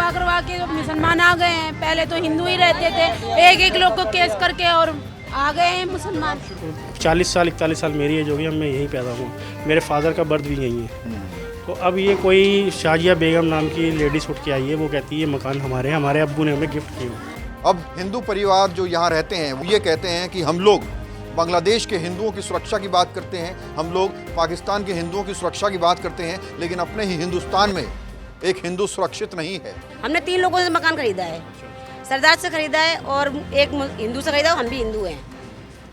करवा करवा के मुसलमान आ गए हैं। पहले तो हिंदू ही रहते थे, एक एक लोग को केस करके और आ गए हैं मुसलमान। 40 साल 41 साल मेरी एज होगी, अब मैं यहीं पैदा हुआ, मेरे फादर का बर्थ भी यहीं है। तो अब ये कोई शाजिया बेगम नाम की लेडीज उठ के आई है, वो कहती है मकान हमारे अब्बू ने हमें गिफ्ट किया। अब हिंदू परिवार जो यहाँ रहते हैं वो ये कहते हैं कि हम लोग बांग्लादेश के हिंदुओं की सुरक्षा की बात करते हैं, हम लोग पाकिस्तान के हिंदुओं की सुरक्षा की बात करते हैं, लेकिन अपने ही हिंदुस्तान में एक हिंदू सुरक्षित नहीं है। हमने 3 लोगों से मकान खरीदा है, सरदार से खरीदा है और एक हिंदू से खरीदा, हम भी हिंदू हैं,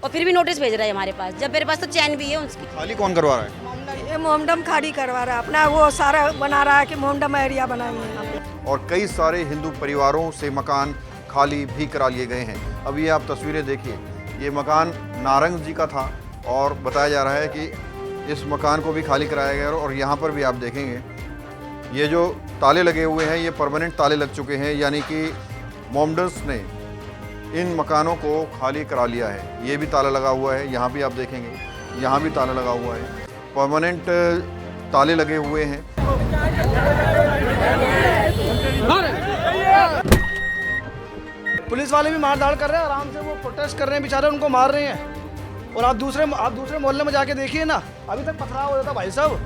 और फिर भी नोटिस भेज रहा है हमारे पास, जब मेरे पास तो चैन भी है उसकी। खाली कौन करवा रहा है? ये मोमडम खाड़ी करवा रहा है, अपना वो सारा बना रहा है कि मोमडम एरिया बनाएंगे। और कई सारे हिंदू परिवारों से मकान खाली भी करा लिए गए हैं। अब ये आप तस्वीरें देखिए, ये मकान नारंग जी का था और बताया जा रहा है कि इस मकान को भी खाली कराया गया। और यहाँ पर भी आप देखेंगे ये जो ताले लगे हुए हैं, ये परमानेंट ताले लग चुके हैं, यानी कि मोमडन्स ने इन मकानों को खाली करा लिया है। ये भी ताला लगा हुआ है, यहाँ भी आप देखेंगे, यहाँ भी ताला लगा हुआ है, परमानेंट ताले लगे हुए हैं। पुलिस वाले भी मार धाड़ कर रहे हैं, आराम से वो प्रोटेस्ट कर रहे हैं, बेचारे उनको मार रहे हैं। और आप दूसरे मोहल्ले में जाके देखिए ना, अभी तक पथराव हो जाता भाई साहब।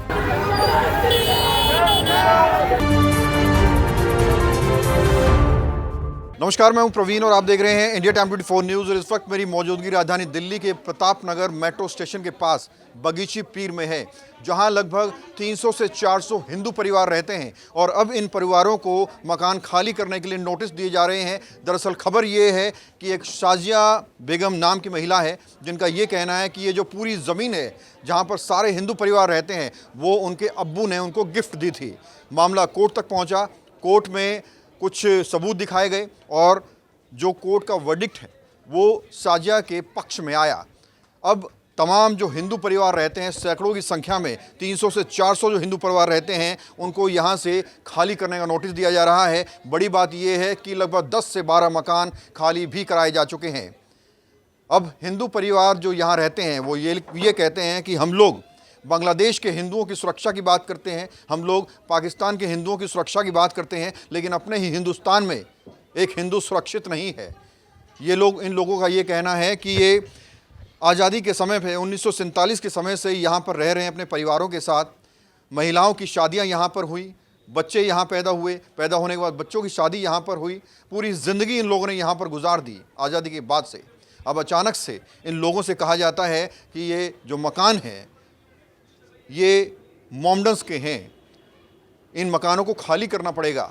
नमस्कार, मैं हूं प्रवीण और आप देख रहे हैं इंडिया टाइम 24 न्यूज़। और इस वक्त मेरी मौजूदगी राजधानी दिल्ली के प्रताप नगर मेट्रो स्टेशन के पास बगीची पीर में है, जहां लगभग 300 से 400 हिंदू परिवार रहते हैं। और अब इन परिवारों को मकान खाली करने के लिए नोटिस दिए जा रहे हैं। दरअसल खबर ये है कि एक शाजिया बेगम नाम की महिला है, जिनका ये कहना है कि ये जो पूरी ज़मीन है जहाँ पर सारे हिंदू परिवार रहते हैं, वो उनके अब्बू ने उनको गिफ्ट दी थी। मामला कोर्ट तक पहुँचा, कोर्ट में कुछ सबूत दिखाए गए और जो कोर्ट का वर्डिक्ट है वो शाजिया के पक्ष में आया। अब तमाम जो हिंदू परिवार रहते हैं, सैकड़ों की संख्या में 300 से 400 जो हिंदू परिवार रहते हैं, उनको यहाँ से खाली करने का नोटिस दिया जा रहा है। बड़ी बात यह है कि लगभग 10 से 12 मकान खाली भी कराए जा चुके हैं। अब हिंदू परिवार जो यहाँ रहते हैं वो ये कहते हैं कि हम लोग बांग्लादेश के हिंदुओं की सुरक्षा की बात करते हैं, हम लोग पाकिस्तान के हिंदुओं की सुरक्षा की बात करते हैं, लेकिन अपने ही हिंदुस्तान में एक हिंदू सुरक्षित नहीं है। इन लोगों का ये कहना है कि ये आज़ादी के समय पे 1947 के समय से यहाँ पर रह रहे हैं अपने परिवारों के साथ। महिलाओं की शादियाँ यहाँ पर हुई, बच्चे यहाँ पैदा हुए, पैदा होने के बाद बच्चों की शादी यहाँ पर हुई, पूरी ज़िंदगी इन लोगों ने यहाँ पर गुजार दी आज़ादी के बाद से। अब अचानक से इन लोगों से कहा जाता है कि ये जो मकान है ये मोमडन्स के हैं, इन मकानों को खाली करना पड़ेगा।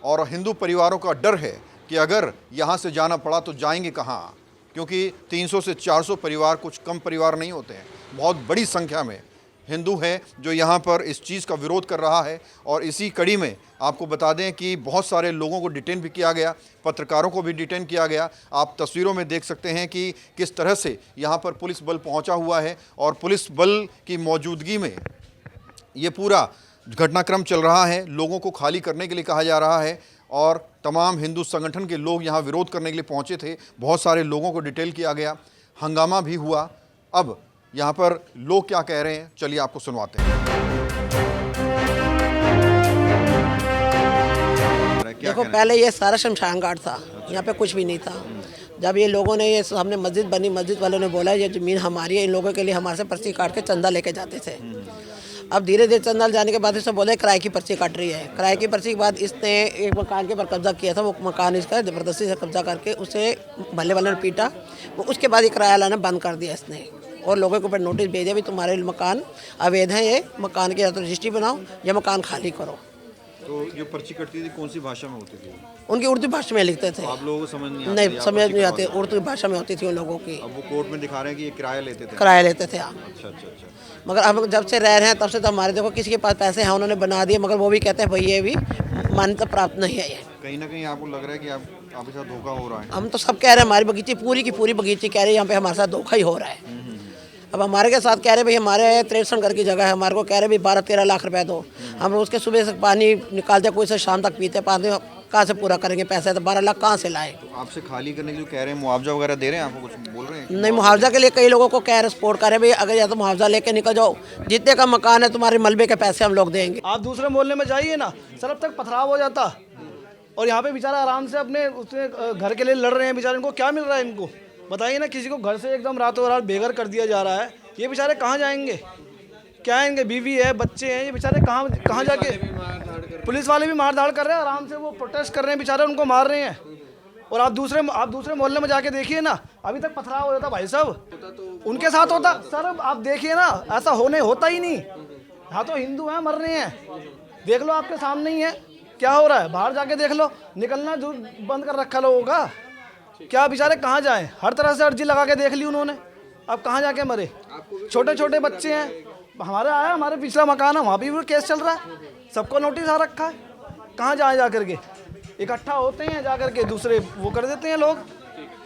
और हिंदू परिवारों का डर है कि अगर यहाँ से जाना पड़ा तो जाएंगे कहाँ, क्योंकि 300 से 400 परिवार कुछ कम परिवार नहीं होते हैं, बहुत बड़ी संख्या में हिंदू हैं जो यहाँ पर इस चीज़ का विरोध कर रहा है। और इसी कड़ी में आपको बता दें कि बहुत सारे लोगों को डिटेन भी किया गया, पत्रकारों को भी डिटेन किया गया। आप तस्वीरों में देख सकते हैं कि किस तरह से यहाँ पर पुलिस बल पहुँचा हुआ है और पुलिस बल की मौजूदगी में ये पूरा घटनाक्रम चल रहा है। लोगों को खाली करने के लिए कहा जा रहा है और तमाम हिंदू संगठन के लोग यहाँ विरोध करने के लिए पहुँचे थे। बहुत सारे लोगों को डिटेल किया गया, हंगामा भी हुआ। अब यहाँ पर लोग क्या कह रहे हैं, चलिए आपको सुनवाते हैं। देखो, पहले ये सारा शमशान घाट था, यहाँ पे कुछ भी नहीं था। जब ये लोगों ने ये हमने मस्जिद बनी, मस्जिद वालों ने बोला ये ज़मीन हमारी है, इन लोगों के लिए हमारे से पर्ची काट के चंदा लेके जाते थे। अब धीरे धीरे चंदा जाने के बाद इसने बोले किराए की पर्ची काट रही है। किराए की पर्ची के बाद इसने एक मकान के ऊपर कब्जा किया था, वो मकान इसका ज़बरदस्ती से कब्जा करके उसे भले वाले ने पीटा। वो उसके बाद ये किराया लाना बंद कर दिया इसने और लोगों के ऊपर नोटिस भेजा भी तुम्हारे मकान अवैध हैं, ये मकान की या तो रजिस्ट्री बनाओ या मकान खाली करो। तो जो पर्ची कटती थी कौन सी भाषा में होती थी? उनकी उर्दू भाषा में लिखते थे। आप लोगों को समझ नहीं आती, उर्दू भाषा में होती थी उन लोगों की। अब वो कोर्ट में दिखा रहे हैं कि ये किराया लेते थे आप। अच्छा। मगर अब जब से रह रहे हैं तब से तो हमारे देखो किसी के पास पैसे हैं उन्होंने बना दिए, मगर वो भी कहते हैं भाई ये भी मान्यता प्राप्त नहीं है। ये कहीं ना कहीं आपको लग रहा है कि आपके साथ धोखा हो रहा है? हम तो सब कह रहे हैं, हमारी बगीची पूरी की पूरी बगीची कह रही है यहाँ पे हमारे साथ धोखा ही हो रहा है। अब हमारे के साथ कह रहे भाई हमारे 63 घर की जगह है, हमारे को कह रहे भाई 12-13 लाख रुपए दो। हम रोज़ के सुबह से पानी निकालते कोई से शाम तक पीते, पानी कहाँ से पूरा करेंगे, पैसे तो 12 लाख कहाँ से लाए। तो आपसे खाली करने के लिए कह रहे हैं, मुआवजा वगैरह दे रहे हैं आपको, कुछ बोल रहे हैं? नहीं, मुआवजा के लिए कई लोगों को कह रहे सपोर्ट कर रहे भाई अगर या तो मुआवजा लेके निकल जाओ, जितने का मकान है तुम्हारे मलबे के पैसे हम लोग देंगे। आप दूसरे मोहल्ले में जाइए ना, सर अब तक पथराव हो जाता, और यहाँ पे बेचारा आराम से अपने उसने घर के लिए लड़ रहे हैं। बेचारे इनको क्या मिल रहा है इनको बताइए ना। किसी को घर से एकदम रातों रात बेघर कर दिया जा रहा है। ये बेचारे कहाँ जाएंगे? क्या है, इनके बीवी है, बच्चे हैं, ये बेचारे कहाँ जाके। पुलिस वाले भी मार धाड़ कर रहे हैं, आराम से वो प्रोटेस्ट कर रहे हैं, बेचारे उनको मार रहे हैं। और आप दूसरे मोहल्ले में जाके देखिए ना, अभी तक पथराव हो जाता भाई साहब। उनके साथ होता सर, आप देखिए ना, ऐसा होता ही नहीं। यहाँ तो हिंदू हैं, मर रहे हैं, देख लो आपके सामने ही है क्या हो रहा है। बाहर जाके देख लो, निकलना जो बंद कर रखा लोगों का। क्या बेचारे कहाँ जाएं? हर तरह से अर्जी लगा के देख ली उन्होंने, अब कहाँ जाके मरे। छोटे छोटे बच्चे हैं। हमारे पिछला मकान है, वहाँ भी केस चल रहा है, सबको नोटिस आ रखा है। कहाँ जाए जा करके? इकट्ठा होते हैं, जा करके दूसरे वो कर देते हैं लोग।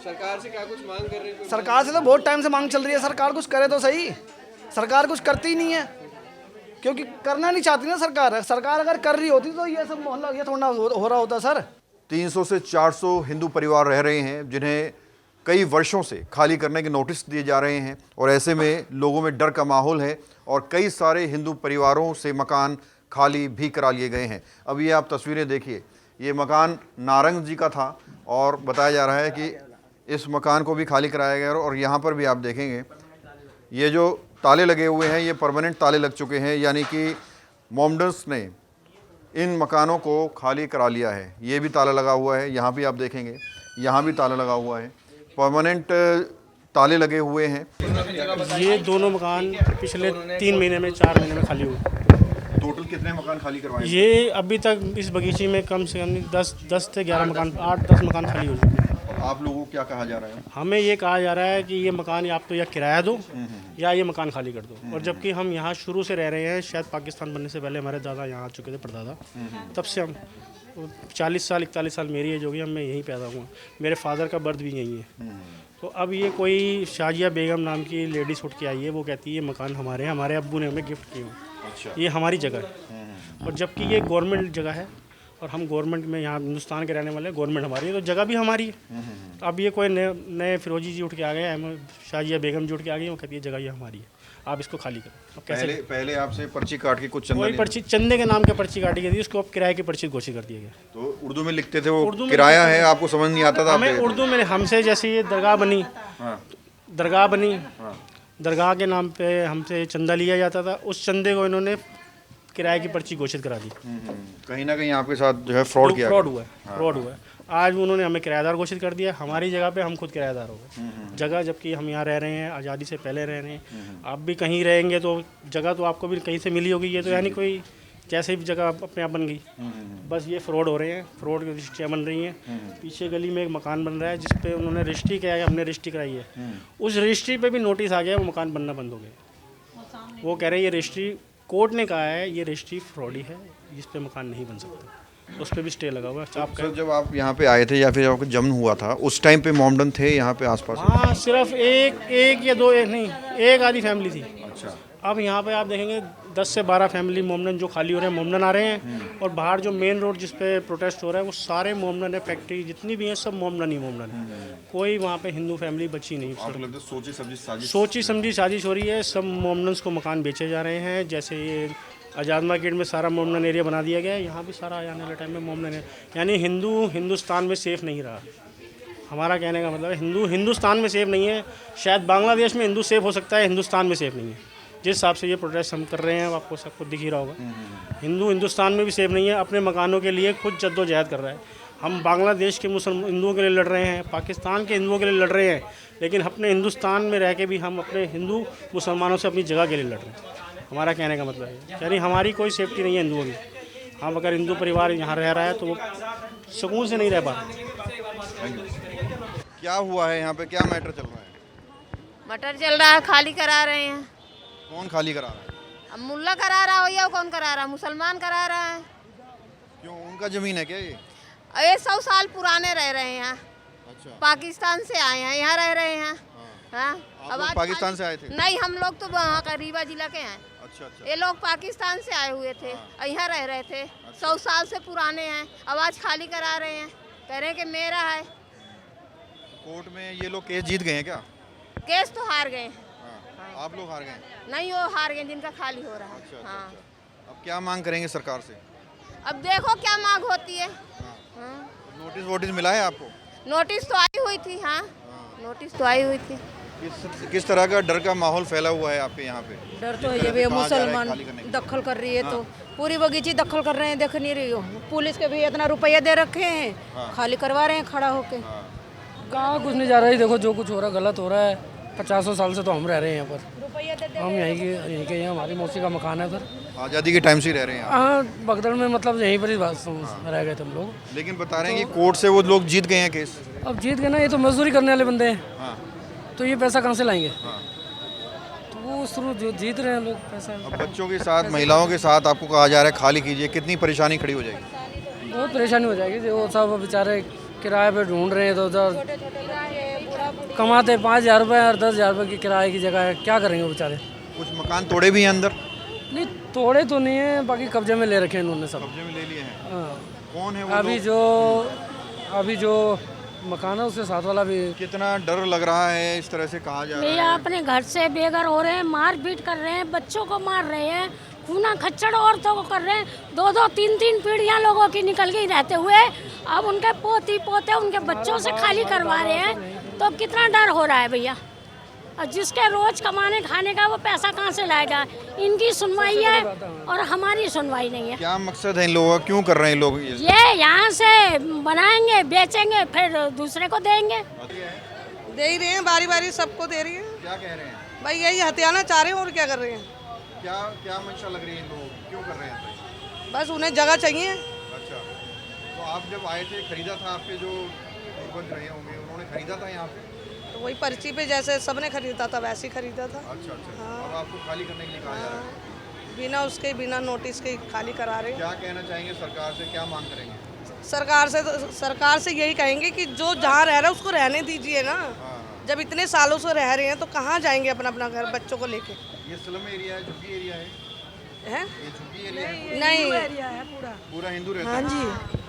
सरकार से क्या कुछ मांग कर रहे हैं? सरकार से तो बहुत टाइम से मांग चल रही है, सरकार कुछ करे तो सही। सरकार कुछ करती ही नहीं है, क्योंकि करना नहीं चाहती ना सरकार। सरकार अगर कर रही होती तो ये सब मोहल्ला ये थोड़ा हो रहा होता सर। 300 से 400 हिंदू परिवार रह रहे हैं, जिन्हें कई वर्षों से खाली करने के नोटिस दिए जा रहे हैं। और ऐसे में लोगों में डर का माहौल है और कई सारे हिंदू परिवारों से मकान खाली भी करा लिए गए हैं। अब ये आप तस्वीरें देखिए, ये मकान नारंग जी का था और बताया जा रहा है कि इस मकान को भी खाली कराया गया। और यहाँ पर भी आप देखेंगे, ये जो ताले लगे हुए हैं, ये परमानेंट ताले लग चुके हैं, यानी कि मोमडन्स ने इन मकानों को खाली करा लिया है। ये भी ताला लगा हुआ है, यहाँ भी आप देखेंगे, यहाँ भी ताला लगा हुआ है, परमानेंट ताले लगे हुए हैं। ये दोनों मकान पिछले 3 महीने में 4 महीने में खाली हुए। टोटल कितने मकान खाली करवाए? ये अभी तक इस बगीचे में कम से कम 10 से 11 मकान, 8-10 मकान खाली हो चुके हैं। आप लोगों को क्या कहा जा रहा है? हमें ये कहा जा रहा है कि ये मकान आप तो या किराया दो या ये मकान खाली कर दो। और जबकि हम यहाँ शुरू से रह रहे हैं, शायद पाकिस्तान बनने से पहले हमारे दादा यहाँ आ चुके थे, परदादा। तब से हम 40 साल 41 साल मेरी एज होगी, मैं यहीं पैदा हुआ। मेरे फादर का बर्थ भी यहीं है। तो अब ये कोई शाजिया बेगम नाम की लेडीज उठ के आई है, वो कहती है ये मकान हमारे अब्बू ने हमें गिफ्ट किए हुए। अच्छा। ये हमारी जगह है, और जबकि ये गवर्नमेंट जगह है और हम गवर्नमेंट में यहाँ हिंदुस्तान के रहने वाले हैं, गवर्नमेंट हमारी है, तो जगह भी हमारी है। तो अब ये कोई नए फिरोजी जी उठ के आ गए, शाजिया बेगम जी उठ के आ गई, वो कहती है जगह ये हमारी है, आप इसको खाली करो। अब कैसे? पहले आपसे पर्ची काट के कुछ चंदा, पर्ची चंदे के नाम के पर्ची काटी गई थी, उसको अब किराए की पर्ची घोषित कर दिया गया। तो उर्दू में लिखते थे, वो किराया है, आपको समझ नहीं आता था? हमें उर्दू में, हमसे जैसे ये दरगाह बनी, दरगाह के नाम पे हमसे चंदा लिया जाता था, उस चंदे को इन्होंने किराए की पर्ची घोषित करा दी। कहीं ना कहीं आपके साथ जो है फ्रॉड हुआ है। आज उन्होंने हमें किराएदार घोषित कर दिया, हमारी जगह पे हम खुद किराएदार हो गए जगह, जबकि हम यहाँ रह रहे हैं, आज़ादी से पहले रह रहे हैं। आप भी कहीं रहेंगे तो जगह तो आपको भी कहीं से मिली होगी, ये तो यानी कोई जैसे भी जगह अपने आप बन गई। बस ये फ्रॉड हो रहे हैं, फ्रॉड की रजिस्ट्रियाँ बन रही हैं। पीछे गली में एक मकान बन रहा है जिस पे उन्होंने रजिस्ट्री किया है, हमने रजिस्ट्री कराई है, उस रजिस्ट्री पे भी नोटिस आ गया, वो मकान बनना बंद हो गया। वो कह रहे हैं ये रजिस्ट्री, कोर्ट ने कहा है ये रजिस्ट्री फ्रॉडी है, जिस पे मकान नहीं बन सकता, उस पर भी स्टे लगा हुआ है। सर, जब आप यहाँ पे आए थे या फिर आपका जन्म हुआ था, उस टाइम पे मोमडन थे यहाँ पे आसपास? हाँ, सिर्फ एक या दो, एक आधी फैमिली थी। अच्छा। अब यहाँ पे आप देखेंगे 10 से 12 फैमिली मोमडन जो खाली हो रहे हैं, मोमडन आ रहे हैं। और बाहर जो मेन रोड जिस पे प्रोटेस्ट हो रहा है वो सारे मोमडन है, फैक्ट्री जितनी भी हैं सब मोमडन ही मोमडन है। कोई वहाँ पे हिंदू फैमिली बची नहीं। सोची समझी साजिश हो रही है, सब मोमडन्स को मकान बेचे जा रहे हैं। जैसे ये आज़ाद मार्केट में सारा मोमडन एरिया बना दिया गया है, यहाँ भी सारा आने वाले टाइम में मोमडन है। यानी हिंदुस्तान में सेफ़ नहीं रहा। हमारा कहने का मतलब है हिंदुस्तान में सेफ़ नहीं है। शायद बांग्लादेश में हिंदू सेफ़ हो सकता है, हिंदुस्तान में सेफ़ नहीं है। जिस हिसाब से ये प्रोटेस्ट हम कर रहे हैं, आपको सबको दिख ही रहा होगा। हिंदुस्तान में भी सेफ नहीं है, अपने मकानों के लिए खुद जद्दोजहद कर रहा है। हम बांग्लादेश के हिंदुओं के लिए लड़ रहे हैं, पाकिस्तान के हिंदुओं के लिए लड़ रहे हैं, लेकिन अपने हिंदुस्तान में रह के भी हम अपने हिंदू मुसलमानों से अपनी जगह के लिए लड़ रहे हैं। हमारा कहने का मतलब है यानी हमारी कोई सेफ्टी नहीं है हिंदुओं की। हम अगर हिंदू परिवार यहाँ रह रहा है तो वो सुकून से नहीं रह पा रहा। क्या हुआ है यहाँ पे, क्या मैटर चल रहा है? मटर चल रहा है, खाली करा रहे हैं। कौन खाली करा रहा है? अब मुल्ला करा रहा हो या कौन करा रहा है? मुसलमान करा रहा है। क्यों, उनका जमीन है क्या ये? 100 साल पुराने रह रहे हैं यहाँ। अच्छा। पाकिस्तान से आए हैं, यहाँ रह रहे हैं। हाँ। अब आप पाकिस्तान से आए थे? नहीं, हम लोग तो वहाँ का रीवा जिला के हैं। अच्छा। ये लोग पाकिस्तान से आए हुए थे, यहाँ रह रहे थे। 100 साल से पुराने हैं, अब आज खाली करा रहे हैं, कह रहे हैं कि मेरा है। कोर्ट में ये लोग केस जीत गए हैं क्या? केस तो हार गए। आप लोग हार गए? नहीं, वो हार गए जिनका खाली हो रहा है। अच्छा। अब क्या मांग करेंगे सरकार से? अब देखो क्या मांग होती है। हाँ। नोटिस वोटिस मिला है आपको? नोटिस तो आई हुई थी। हाँ, नोटिस तो आई हुई थी। किस तरह का डर का माहौल फैला हुआ है आपके यहाँ पे? डर तो ये भी मुसलमान दखल कर रही है तो पूरी बगीची दखल कर रहे हैं, देख नहीं रही हो। पुलिस के भी इतना रुपया दे रखे हैं, खाली करवा रहे हैं खड़ा होके। कहाँ कुछ नहीं जा रहा है, देखो जो कुछ हो रहा है गलत हो रहा है। 50 साल से तो हम रह रहे हैं यहाँ पर, हम यहीं के हमारी मौसी का मकान है उधर। आज़ादी के टाइम से ही रह रहे हैं आप? हाँ, बगदड़ में मतलब यहीं पर ही रह गए थे हम लोग। लेकिन बता रहे हैं कि कोर्ट से वो लोग जीत गए हैं केस। अब जीत गए ना, ये तो मजदूरी करने वाले बंदे हैं, तो ये पैसा कहाँ से लाएंगे? तो वो शुरू जो जीत रहे हैं लोग पैसा। अब बच्चों के साथ, महिलाओं के साथ आपको कहा जा रहा है खाली कीजिए, कितनी परेशानी खड़ी हो जाएगी? बहुत परेशानी हो जाएगी। वो सब बेचारे किराए पे ढूंढ रहे हैं, तो उधर कमाते 5,000 रुपये और 10,000 रुपये की किराए की जगह है, क्या करेंगे बेचारे? कुछ मकान तोड़े भी हैं अंदर? नहीं, तोड़े तो नहीं है, बाकी कब्जे में ले रखे हैं इन्होंने सब। कब्जे में ले लिए हैं? हाँ। कौन है वो अभी जो मकान है उसके साथ वाला भी। कितना डर लग रहा है इस तरह से कहा जा रहा है? भैया अपने घर से बेघर हो रहे हैं, मारपीट कर रहे हैं, बच्चों को मार रहे हैं, खूना खच्चड़ औरतों को कर रहे हैं। 2-2, 3-3 पीढ़ियां लोगों की निकल गई रहते हुए, अब उनके पोती पोते उनके बच्चों से खाली करवा रहे हैं, तो कितना डर हो रहा है भैया। और जिसके रोज कमाने खाने का वो पैसा कहाँ से लाएगा? इनकी सुनवाई है और हमारी सुनवाई नहीं है। क्या मकसद है इन लोगों का, क्यों कर रहे हैं लोग ये यहाँ से बनाएंगे, बेचेंगे, फिर दूसरे को देंगे। दे ही रहे हैं, बारी बारी सबको दे रही है। क्या कह रहे हैं भाई यही हथियाना चाह रहे हैं और क्या कर रहे हैं? क्या क्या मंशा लग रही है इन लोगों को, क्यों कर रहे हैं ऐसा? बस उन्हें जगह चाहिए। अच्छा, तो आप जब आए थे, खरीदा था आपके जो पूर्वज रहे होंगे, उन्होंने खरीदा था यहाँ पे? तो वही पर्ची पे जैसे सबने खरीदा था वैसे ही खरीदा था। अच्छा अच्छा। अब आपको खाली करने के लिए कहा जा रहा है? बिना उसके बिना नोटिस के खाली करा रहे हैं। क्या कहना चाहेंगे सरकार से, क्या मांग करेंगे? सरकार से यही कहेंगे कि जो जहाँ रह रहा है उसको रहने दीजिए ना। जब इतने सालों से रह रहे हैं तो कहाँ जाएंगे अपना अपना घर बच्चों को लेके? ये स्लम एरिया है, झुग्गी एरिया है? हैं? ये झुग्गी एरिया है? नहीं, एरिया है पूरा हिंदू रहता है? हाँ जी।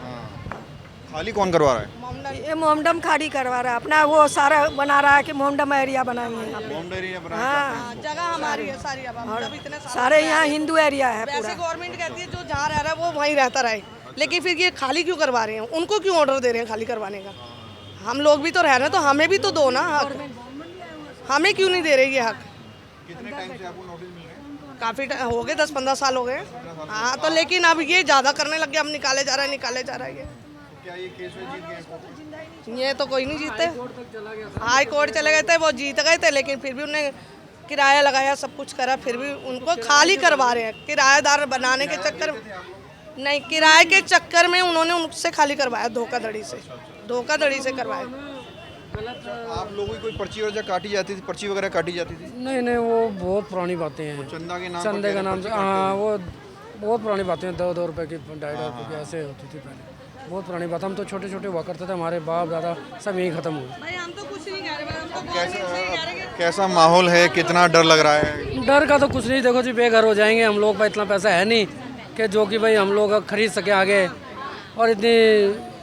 हाँ। खाली कौन करवा रहा है? ये मोमडम खाली करवा रहा है, अपना वो सारा बना रहा है कि मोमडम एरिया बनाएंगे यहाँ पे। मोमडम एरिया बना? हाँ, जगह हमारी है सारी। अब इतने सारे यहाँ हिंदू एरिया है पूरा। गवर्नमेंट कहती है जो जहाँ रह रहा है वो वहीं रहता रहे, लेकिन फिर ये खाली क्यों करवा रहे हैं? उनको क्यों ऑर्डर दे रहे हैं खाली करवाने का? हम लोग भी तो रह रहे हैं, तो हमें भी तो दो ना हक। हमें क्यों नहीं दे रही ये हक? कितने टाइम से आपको नोटिस मिल रहे हैं? काफ़ी हो गए, 10-15 साल हो गए। हाँ, तो लेकिन अब ये ज़्यादा करने लग गया, अब निकाले जा रहा है ये। क्या ये केस में जीत गए कोर्ट में? ये तो कोई नहीं जीते। हाई कोर्ट चले गए थे, वो जीत गए थे, लेकिन फिर भी उन्हें किराया लगाया, सब कुछ करा, फिर भी उनको खाली करवा रहे हैं। किराएदार बनाने के चक्कर नहीं, किराए के चक्कर में उन्होंने उनसे खाली करवाया, धोखाधड़ी से करवाया। आप लोगों की कोई पर्ची वगैरह काटी जाती थी? पर्ची वगैरह काटी जाती थी? नहीं, वो बहुत पुरानी बातें हैं। चंदा के नाम, चंदे का नाम से, हाँ, वो बहुत पुरानी बातें हैं। 2-2 रुपए की, 2.5 रुपए की ऐसे होती थी पहले। बहुत पुरानी बात। हम तो छोटे छोटे हुआ करते थे, हमारे बाप दादा सब यहीं खत्म हुए। भाई हम तो कुछ नहीं कह रहे। कैसा माहौल है, कितना डर लग रहा है? डर का तो कुछ नहीं, देखो जी, बेघर हो जाएंगे हम लोग। भाई इतना पैसा है नहीं कि जो कि भाई हम लोग खरीद सके आगे, और इतनी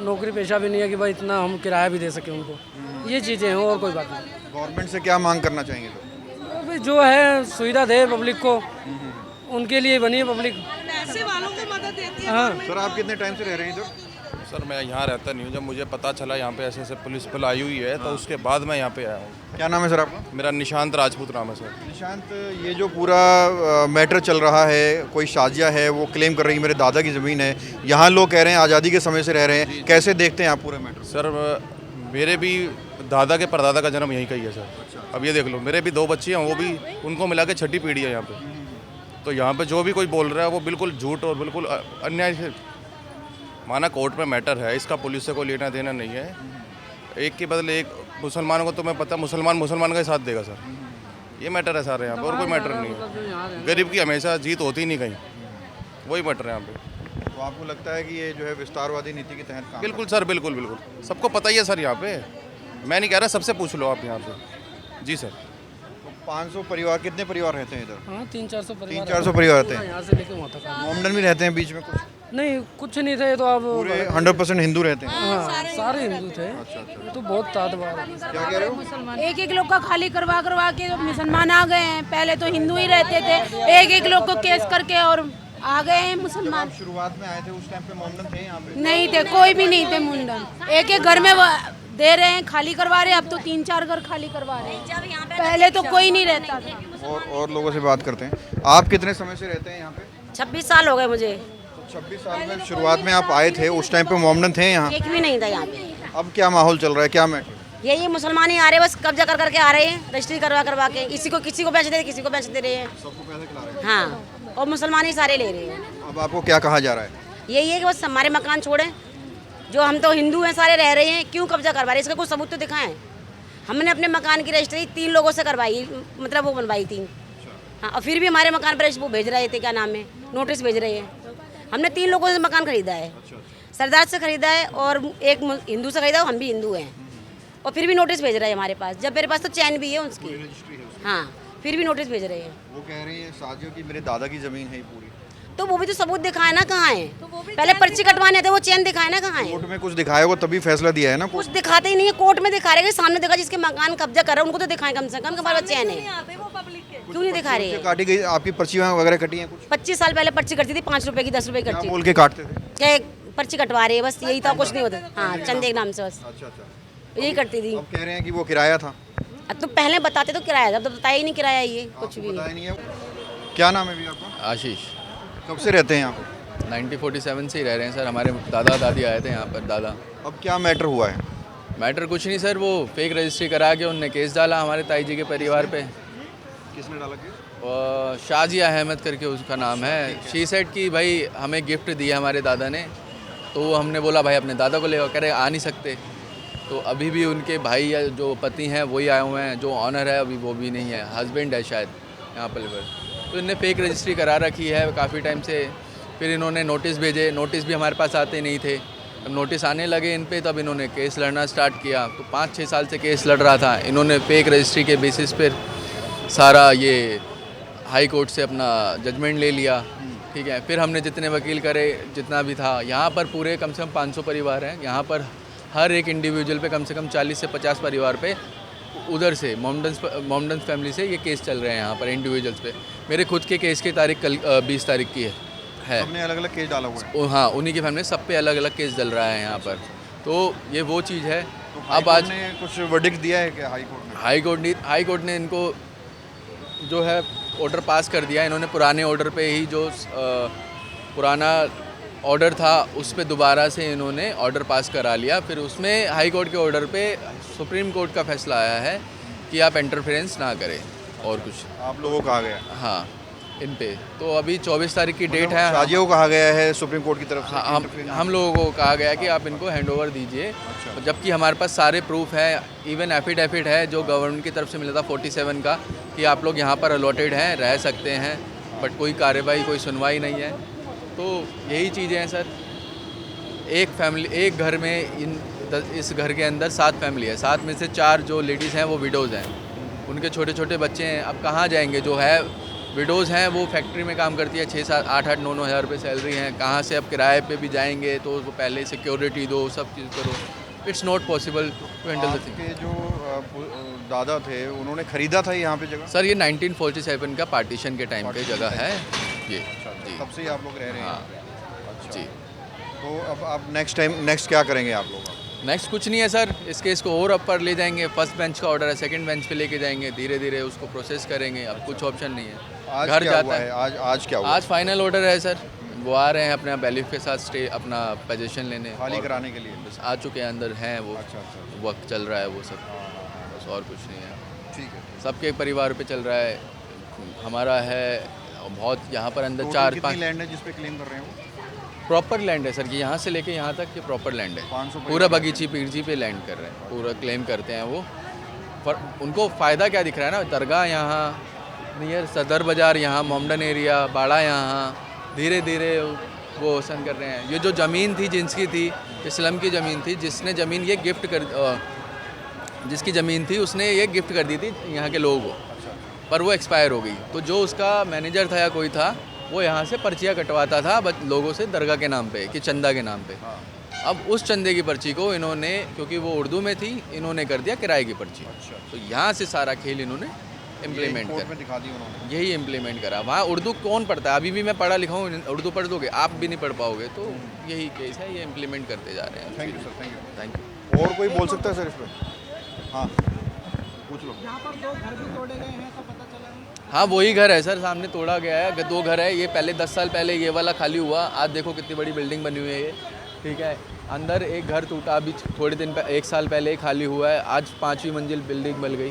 नौकरी पेशा भी नहीं है कि भाई इतना हम किराया भी दे सके उनको। ये चीज़ें हैं, और कोई बात नहीं। गवर्नमेंट से क्या मांग करना चाहेंगे तो? भाई जो है सुविधा दे पब्लिक को, उनके लिए बनी है पब्लिक। पैसे वालों को मदद देती है। हाँ सर, आप कितने टाइम से रह रहे हैं इधर? सर, मैं यहाँ रहता नहीं हूँ। जब मुझे पता चला यहाँ पे ऐसे ऐसे पुलिस पुल आई हुई है, तो उसके बाद मैं यहाँ पे आया हूँ। क्या नाम है सर आपका? मेरा निशांत राजपूत नाम है सर। निशांत, ये जो पूरा मैटर चल रहा है, कोई शाजिया है, वो क्लेम कर रही है मेरे दादा की ज़मीन है, यहाँ लोग कह रहे हैं आज़ादी के समय से रह रहे हैं, कैसे देखते हैं आप पूरे मैटर? सर, मेरे भी दादा के परदादा का जन्म यहीं का ही है सर। अब ये देख लो, मेरे भी 2 बच्चे हैं, वो भी, उनको मिला के 6ठी पीढ़ी है यहाँ पे। तो यहाँ पे जो भी कोई बोल रहा है वो बिल्कुल झूठ और बिल्कुल अन्याय से। माना कोर्ट में मैटर है, इसका पुलिस से कोई लेना देना नहीं है। एक के बदले एक, मुसलमानों को तो मैं पता, मुसलमान का ही साथ देगा सर। ये मैटर है सारे यहाँ पे, और कोई मैटर नहीं है। गरीब की हमेशा जीत होती नहीं कहीं, वही मैटर है यहाँ पे। तो आपको लगता है कि ये जो है विस्तारवादी नीति के तहत काम? बिल्कुल सर, बिल्कुल सबको पता ही है सर। यहाँ पे मैं नहीं कह रहा, सबसे पूछ लो आप यहाँ पे। जी सर। 500 परिवार, कितने परिवार रहते हैं इधर? हाँ, 300-400 परिवार। 300-400 परिवार रहते हैं यहाँ से लेके वहाँ तक। मोमडन भी रहते हैं बीच में कुछ? नहीं, कुछ नहीं थे, तो आप पूरे 100% हिंदू रहते हैं? हाँ, सारे हिंदू थे। तो बहुत तादाद। क्या कह रहे हो? एक लोग का खाली करवा के मुसलमान आ गए हैं। पहले तो हिंदू ही रहते थे, एक लोग को केस करके और आ गए हैं मुसलमान। शुरुआत में आए थे उस टाइम पे मोमडन थे यहाँ पे? नहीं थे, कोई भी नहीं थे मुंडन। एक एक घर में दे रहे हैं, खाली करवा रहे हैं। अब तो 3-4 घर खाली करवा रहे हैं, पहले तो कोई नहीं रहता था। और लोगों से बात करते हैं। आप कितने समय से रहते हैं यहाँ पे? 26 साल हो गए मुझे। 26 साल में शुरुआत में आप आए थे, उस टाइम पे मोमडन थे यहाँ? एक भी नहीं था यहाँ पे। अब क्या माहौल चल रहा है, क्या मैटर? यही मुसलमान ही आ रहे हैं, बस कब्जा कर करके आ रहे हैं, रजिस्ट्री करवा के। किसी को बेच दे, किसी को बेच दे रहे हैं। सबको पैसे खिला रहे हैं। हाँ, और मुसलमान ही सारे ले रहे हैं। अब आपको क्या कहा जा रहा है? यही है कि बस हमारे मकान छोड़ें, जो हम तो हिंदू हैं सारे रह रहे हैं, क्यों कब्जा करवा रहे हैं? इसका कुछ सबूत तो दिखाएं। हमने अपने मकान की रजिस्ट्री 3 लोगों से करवाई, मतलब वो बनवाई 3। हाँ, और फिर भी हमारे मकान पर वो भेज रहे थे, क्या नाम है, नोटिस भेज रहे हैं। हमने 3 लोगों से मकान खरीदा है, सरदार से खरीदा है और एक हिंदू से खरीदा, हम भी हिंदू हैं, और फिर भी नोटिस भेज रहे हैं हमारे पास। जब मेरे पास तो चैन भी है उसकी। हाँ, फिर भी नोटिस भेज रहे हैं। वो कह रही है साजियों की मेरे दादा की ज़मीन है पूरी। तो वो भी तो सबूत दिखाए ना, कहाँ है? पहले पर्ची कटवाने थे, वो चैन दिखाए ना, कहाँ है? कोर्ट में कुछ दिखाया होगा तभी फैसला दिया है ना। कुछ दिखाते ही नहीं है, कोर्ट में दिखा रहे हैं, सामने देखा जिसके मकान कब्जा कर रहे हैं उनको तो दिखाएं कम से कम, हमारे पास चैन है। क्यों नहीं दिखा रहे हैं? काटी गई आपकी पर्ची वगैरह कटी है कुछ? 25 साल पहले पर्ची कटती थी, 5 रुपए की, 10 रुपए की क्या कटती बोल के काटते थे? क्या पर्ची कटवा रहे हैं, बस यही था, कुछ नहीं होता। हाँ, चंदे के नाम से बस अच्छा, यही करती थी। अब कह रहे हैं कि वो किराया था। अब तो पहले बताते तो किराया था, अब तो बताया ही नहीं किराया, ये कुछ भी बताया नहीं है। क्या नाम है भैया आपका? आशीष। कब से रहते हैं यहाँ पे? 1947 से ही रह रहे हैं सर। हमारे दादा दादी आए थे यहाँ पर, दादा। अब क्या मैटर हुआ है? मैटर कुछ नहीं सर, वो फेक रजिस्ट्री करा के उनने केस डाला हमारे ताई जी के परिवार पे। किसने डाला केस? शाजिया अहमद करके उसका नाम है। शी सेड कि भाई हमें गिफ्ट दिया हमारे दादा ने, तो हमने बोला भाई अपने दादा को ले, करे आ नहीं सकते। तो अभी भी उनके भाई या जो पति हैं वही आए हुए हैं, जो ऑनर है अभी वो भी नहीं है, हस्बैंड है शायद यहाँ पर। तो इनने फेक रजिस्ट्री करा रखी है काफ़ी टाइम से। फिर इन्होंने नोटिस भेजे, नोटिस भी हमारे पास आते नहीं थे। जब नोटिस आने लगे इन पे, तब इन्होंने केस लड़ना स्टार्ट किया। तो 5-6 साल से केस लड़ रहा था। इन्होंने फेक रजिस्ट्री के बेसिस पर सारा ये हाई कोर्ट से अपना जजमेंट ले लिया, ठीक है। फिर हमने जितने वकील करे, जितना भी था, यहाँ पर पूरे कम से कम 500 परिवार हैं। यहाँ पर हर एक इंडिविजुअल पे कम से कम 40 से 50 परिवार पे उधर से मोमडन फैमिली से ये केस चल रहे हैं यहाँ पर इंडिविजुअल्स पे। मेरे खुद के केस की तारीख कल 20 तारीख की है। सबने अलग अलग केस डाला हुआ है? हाँ, उन्हीं की फैमिली सब पे अलग अलग केस चल रहा है यहाँ पर। तो ये वो चीज़ है। तो अब आज ने कुछ वर्डिक्ट दिया है क्या हाई कोर्ट ने? हाई कोर्ट ने इनको जो है ऑर्डर पास कर दिया। इन्होंने पुराने ऑर्डर पे ही, जो पुराना ऑर्डर था उस पे दोबारा से इन्होंने ऑर्डर पास करा लिया। फिर उसमें हाई कोर्ट के ऑर्डर पे सुप्रीम कोर्ट का फैसला आया है कि आप इंटरफेरेंस ना करें, और कुछ आप लोगों को कहा गया? हाँ, इन पे। तो अभी 24 तारीख की डेट है। शाजियों को कहा गया है सुप्रीम कोर्ट की तरफ से? हाँ, हम लोगों को कहा गया कि आप इनको हैंड ओवर दीजिए। अच्छा। जबकि हमारे पास सारे प्रूफ है, इवन एफिडेविट है जो गवर्नमेंट की तरफ से मिला था 47 का, कि आप लोग यहाँ पर अलॉटेड हैं, रह सकते हैं, बट कोई कार्रवाई, कोई सुनवाई नहीं है। तो यही चीज़ें हैं सर। एक घर में इस घर के अंदर 7 फैमिली है। 7 में से 4 जो लेडीज़ हैं वो विडोज़ हैं, उनके छोटे छोटे बच्चे हैं। अब कहाँ जाएंगे? जो है विडोज़ हैं वो फैक्ट्री में काम करती है, 6-7, 8-8, 9-9 हज़ार रुपये सैलरी हैं। कहाँ से अब किराए पे भी जाएंगे? तो वो पहले सिक्योरिटी दो, सब चीज़ करो। It's not possible to handle the thing. जो दादा थे उन्होंने ख़रीदा था यहाँ पे जगह? सर ये 1947 का पार्टीशन के टाइम पे जगह है ये। जी, तब से ही आप लोग रह रहे हैं? हाँ जी। तो अब आप नेक्स्ट क्या करेंगे आप लोग? नेक्स्ट कुछ नहीं है सर, इस केस को और ऊपर ले जाएंगे। फर्स्ट बेंच का ऑर्डर है, सेकंड बेंच पे लेके जाएंगे, धीरे धीरे उसको प्रोसेस करेंगे। अब कुछ ऑप्शन नहीं है। आज घर क्या जाता हुआ है? आज क्या हुआ? आज फाइनल ऑर्डर है सर। वो आ रहे हैं अपने बैलीफ के साथ स्टे अपना पोजीशन लेने, खाली कराने के लिए? बस आ चुके हैं, अंदर हैं वो। अच्छा। वक्त चल रहा है वो सब, बस और कुछ नहीं है। ठीक है। सबके परिवार पे चल रहा है, हमारा है बहुत। यहाँ पर अंदर 4-5 लैंड है जिस पे क्लेम कर रहे हैं? प्रॉपर लैंड है सर कि यहाँ से लेके यहाँ तक ये प्रॉपर लैंड है। 500 पूरा बगीची पीरजी पे लैंड कर रहे हैं, पूरा क्लेम करते हैं वो। पर उनको फ़ायदा क्या दिख रहा है ना, दरगाह यहाँ नियर सदर बाज़ार, यहाँ मोमडन एरिया, बाड़ा, यहाँ धीरे धीरे वो सन कर रहे हैं। ये जो ज़मीन थी जिसकी थी, इस्लाम की ज़मीन थी, जिसने ज़मीन ये गिफ्ट कर जिसकी ज़मीन थी उसने ये गिफ्ट कर दी थी यहाँ के लोगों को, पर वो एक्सपायर हो गई। तो जो उसका मैनेजर था या कोई था, वो यहाँ से पर्चियाँ कटवाता था लोगों से दरगाह के नाम पे कि चंदा के नाम पे। अब उस चंदे की पर्ची को इन्होंने, क्योंकि वो उर्दू में थी, इन्होंने कर दिया किराए की पर्ची। तो यहाँ से सारा खेल इन्होंने इम्प्लीमेंट कोर्ट कर, में दिखा दी उन्होंने। यही इम्प्लीमेंट करा। वहाँ उर्दू कौन पढ़ता है? अभी भी मैं पढ़ा लिखा हूँ, उर्दू पढ़ दोगे आप भी नहीं पढ़ पाओगे। तो यही केस है, ये इम्प्लीमेंट करते जा रहे हैं। Thank you sir, thank you. Thank you. और कोई बोल सकता है सर इस पर? हाँ पूछ लो। यहाँ पर 2 घर भी तोड़े गए हैं, सब पता चला है। हाँ वही घर है सर, सामने तोड़ा गया है। 2 घर है, ये पहले 10 साल पहले ये वाला खाली हुआ। आज देखो कितनी बड़ी बिल्डिंग बनी हुई है ये, ठीक है। अंदर एक घर टूटा अभी थोड़े दिन 1 साल पहले ही खाली हुआ है, आज 5वीं मंजिल बिल्डिंग बन गई।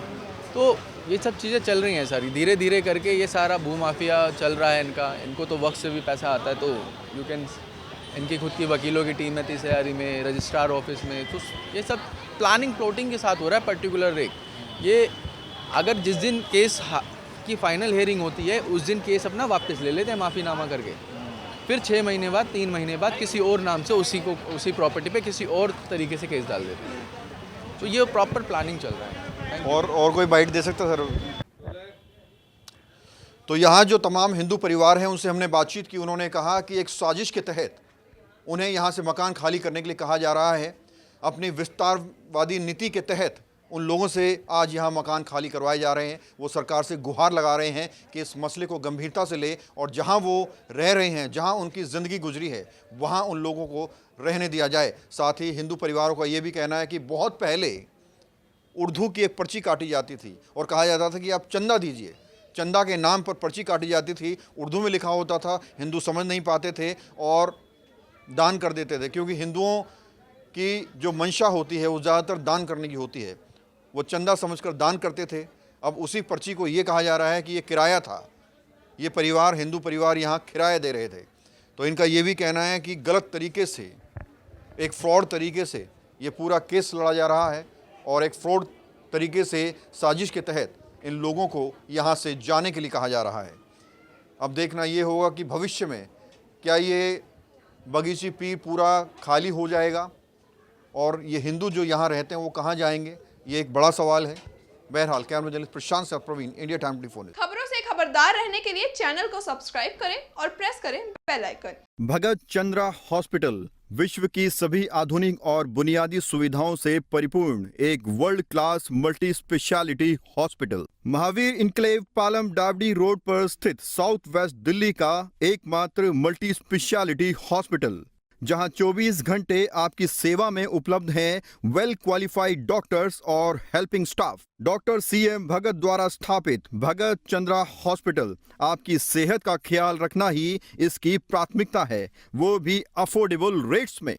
तो ये सब चीज़ें चल रही हैं सर, धीरे धीरे करके ये सारा भू माफिया चल रहा है इनका। इनको तो वक्त से भी पैसा आता है, तो यू कैन, इनकी खुद की वकीलों की टीम है तीसरी में, रजिस्ट्रार ऑफिस में। तो ये सब प्लानिंग प्लॉटिंग के साथ हो रहा है। पर्टिकुलर रेट ये अगर जिस दिन केस की फाइनल हेयरिंग होती है उस दिन केस अपना वापस ले लेते हैं माफ़ीनामा करके, फिर 6 महीने बाद 3 महीने बाद किसी और नाम से उसी प्रॉपर्टी पे किसी और तरीके से केस डाल देते हैं। तो ये प्रॉपर प्लानिंग चल रहा है। और कोई बाइट दे सकता सर? तो यहाँ जो तमाम हिंदू परिवार हैं उनसे हमने बातचीत की। उन्होंने कहा कि एक साजिश के तहत उन्हें यहाँ से मकान खाली करने के लिए कहा जा रहा है। अपनी विस्तारवादी नीति के तहत उन लोगों से आज यहाँ मकान खाली करवाए जा रहे हैं। वो सरकार से गुहार लगा रहे हैं कि इस मसले को गंभीरता से ले और जहाँ वो रह रहे हैं, जहाँ उनकी ज़िंदगी गुजरी है, वहाँ उन लोगों को रहने दिया जाए। साथ ही हिंदू परिवारों का ये भी कहना है कि बहुत पहले उर्दू की एक पर्ची काटी जाती थी और कहा जाता था कि आप चंदा दीजिए। चंदा के नाम पर पर्ची काटी जाती थी, उर्दू में लिखा होता था, हिंदू समझ नहीं पाते थे और दान कर देते थे, क्योंकि हिंदुओं की जो मंशा होती है वो ज़्यादातर दान करने की होती है। वो चंदा समझकर दान करते थे। अब उसी पर्ची को ये कहा जा रहा है कि ये किराया था, ये परिवार, हिंदू परिवार यहाँ किराया दे रहे थे। तो इनका ये भी कहना है कि गलत तरीके से, एक फ्रॉड तरीके से ये पूरा केस लड़ा जा रहा है और एक फ्रॉड तरीके से साजिश के तहत इन लोगों को यहाँ से जाने के लिए कहा जा रहा है। अब देखना ये होगा कि भविष्य में क्या ये बगीची पीर पूरा खाली हो जाएगा और ये हिंदू जो यहाँ रहते हैं वो कहाँ जाएंगे, ये एक बड़ा सवाल है। बहरहाल कैमरा जर्नलिस्ट प्रशांत से प्रवीण, इंडिया टाइम 24। खबरों से खबरदार रहने के लिए चैनल को सब्सक्राइब करें और प्रेस करें बेल आइकन। भगत चंद्रा हॉस्पिटल विश्व की सभी आधुनिक और बुनियादी सुविधाओं से परिपूर्ण एक world class multi speciality hospital, Mahavir enclave Palam Dabri road पर स्थित साउथ वेस्ट दिल्ली का एकमात्र मल्टी स्पेशलिटी हॉस्पिटल, जहां 24 घंटे आपकी सेवा में उपलब्ध हैं वेल क्वालिफाइड डॉक्टर्स और हेल्पिंग स्टाफ। डॉक्टर CM भगत द्वारा स्थापित भगत चंद्रा हॉस्पिटल आपकी सेहत का ख्याल रखना ही इसकी प्राथमिकता है, वो भी अफोर्डेबल रेट्स में।